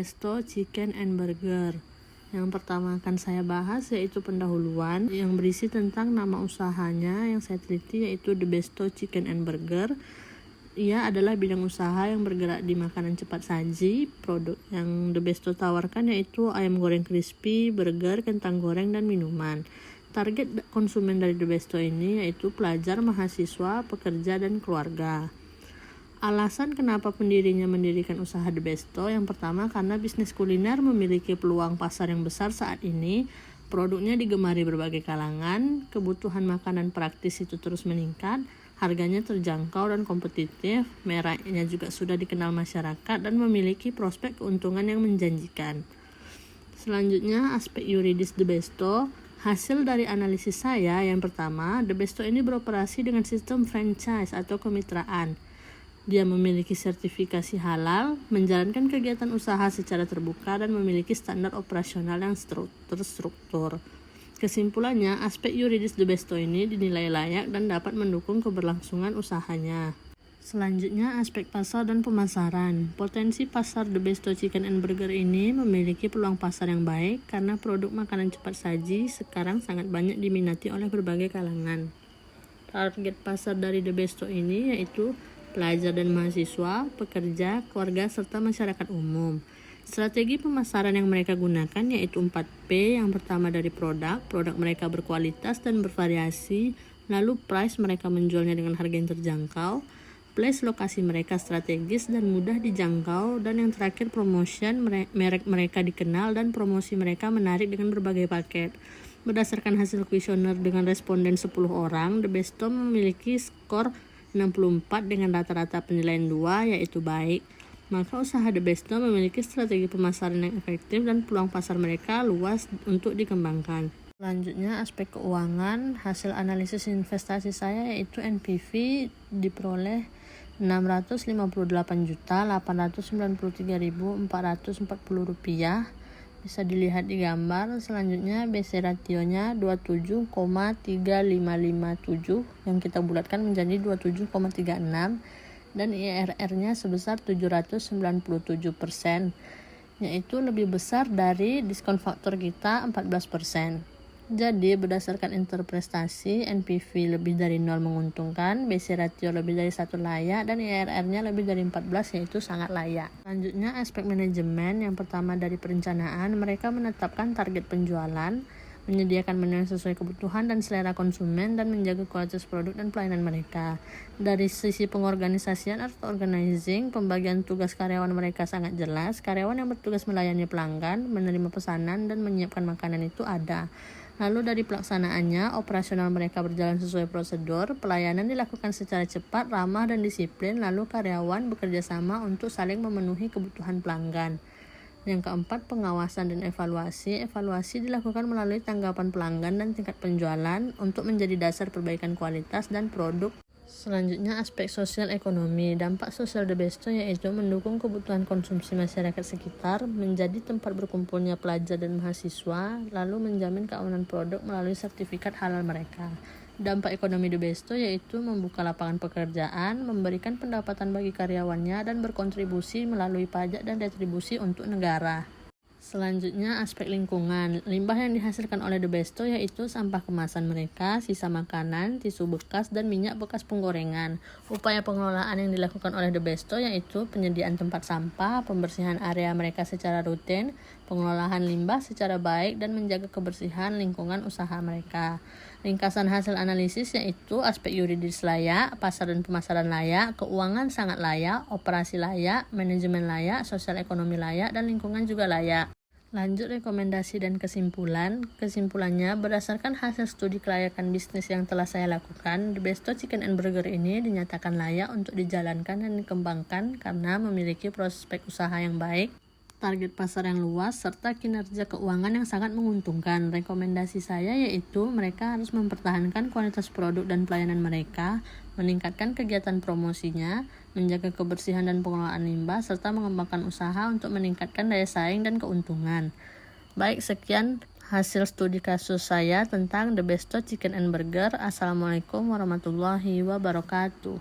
Besto Chicken and Burger. Yang pertama akan saya bahas yaitu pendahuluan yang berisi tentang nama usahanya yang saya teliti, yaitu The Besto Chicken and Burger. Ia adalah bidang usaha yang bergerak di makanan cepat saji. Produk yang The Besto tawarkan yaitu ayam goreng crispy, burger, kentang goreng, dan minuman. Target konsumen dari The Besto ini yaitu pelajar, mahasiswa, pekerja, dan keluarga. Alasan kenapa pendirinya mendirikan usaha The Besto, yang pertama karena bisnis kuliner memiliki peluang pasar yang besar saat ini. Produknya digemari berbagai kalangan, kebutuhan makanan praktis itu terus meningkat, harganya terjangkau dan kompetitif, mereknya juga sudah dikenal masyarakat dan memiliki prospek keuntungan yang menjanjikan. Selanjutnya, aspek yuridis The Besto. Hasil dari analisis saya, yang pertama, The Besto ini beroperasi dengan sistem franchise atau kemitraan. Dia memiliki sertifikasi halal, menjalankan kegiatan usaha secara terbuka, dan memiliki standar operasional yang terstruktur. Kesimpulannya, aspek yuridis The Besto ini dinilai layak dan dapat mendukung keberlangsungan usahanya. Selanjutnya, aspek pasar dan pemasaran. Potensi pasar The Besto Chicken and Burger ini memiliki peluang pasar yang baik karena produk makanan cepat saji sekarang sangat banyak diminati oleh berbagai kalangan. Target pasar dari The Besto ini yaitu pelajar dan mahasiswa, pekerja, keluarga, serta masyarakat umum. Strategi pemasaran yang mereka gunakan yaitu 4P. Yang pertama dari produk mereka berkualitas dan bervariasi, lalu price, mereka menjualnya dengan harga yang terjangkau, place, lokasi mereka strategis dan mudah dijangkau, dan yang terakhir promotion, merek mereka dikenal dan promosi mereka menarik dengan berbagai paket. Berdasarkan hasil kuesioner dengan responden 10 orang, The Besto memiliki skor 64 dengan rata-rata penilaian 2 yaitu baik. Maka usaha The Besto memiliki strategi pemasaran yang efektif dan peluang pasar mereka luas untuk dikembangkan. Selanjutnya, aspek keuangan. Hasil analisis investasi saya yaitu NPV diperoleh Rp658.893.440. Bisa dilihat di gambar. Selanjutnya, BC rasionya 27,3557 yang kita bulatkan menjadi 27,36, dan IRR-nya sebesar 797%, yaitu lebih besar dari diskon faktor kita 14%. Jadi berdasarkan interpretasi, NPV lebih dari 0 menguntungkan, BC ratio lebih dari 1 layak, dan IRR-nya lebih dari 14 yaitu sangat layak. Selanjutnya, aspek manajemen. Yang pertama dari perencanaan, mereka menetapkan target penjualan, menyediakan menu yang sesuai kebutuhan dan selera konsumen, dan menjaga kualitas produk dan pelayanan mereka. Dari sisi pengorganisasian atau organizing, pembagian tugas karyawan mereka sangat jelas. Karyawan yang bertugas melayani pelanggan, menerima pesanan, dan menyiapkan makanan itu ada. Lalu dari pelaksanaannya, operasional mereka berjalan sesuai prosedur, pelayanan dilakukan secara cepat, ramah, dan disiplin, lalu karyawan bekerja sama untuk saling memenuhi kebutuhan pelanggan. Yang keempat, pengawasan dan evaluasi. Evaluasi dilakukan melalui tanggapan pelanggan dan tingkat penjualan untuk menjadi dasar perbaikan kualitas dan produk. Selanjutnya, aspek sosial ekonomi. Dampak sosial The Besto yaitu mendukung kebutuhan konsumsi masyarakat sekitar, menjadi tempat berkumpulnya pelajar dan mahasiswa, lalu menjamin keamanan produk melalui sertifikat halal mereka. Dampak ekonomi The Besto yaitu membuka lapangan pekerjaan, memberikan pendapatan bagi karyawannya, dan berkontribusi melalui pajak dan retribusi untuk negara. Selanjutnya, aspek lingkungan. Limbah yang dihasilkan oleh The Besto yaitu sampah kemasan mereka, sisa makanan, tisu bekas, dan minyak bekas penggorengan. Upaya pengelolaan yang dilakukan oleh The Besto yaitu penyediaan tempat sampah, pembersihan area mereka secara rutin, pengelolaan limbah secara baik, dan menjaga kebersihan lingkungan usaha mereka. Ringkasan hasil analisis yaitu aspek yuridis layak, pasar dan pemasaran layak, keuangan sangat layak, operasi layak, manajemen layak, sosial ekonomi layak, dan lingkungan juga layak. Lanjut rekomendasi dan kesimpulan. Kesimpulannya, berdasarkan hasil studi kelayakan bisnis yang telah saya lakukan, The Besto Chicken and Burger ini dinyatakan layak untuk dijalankan dan dikembangkan karena memiliki prospek usaha yang baik, target pasar yang luas, serta kinerja keuangan yang sangat menguntungkan. Rekomendasi saya yaitu mereka harus mempertahankan kualitas produk dan pelayanan mereka, meningkatkan kegiatan promosinya, menjaga kebersihan dan pengelolaan limbah, serta mengembangkan usaha untuk meningkatkan daya saing dan keuntungan. Baik, sekian hasil studi kasus saya tentang The Besto Chicken and Burger. Assalamualaikum warahmatullahi wabarakatuh.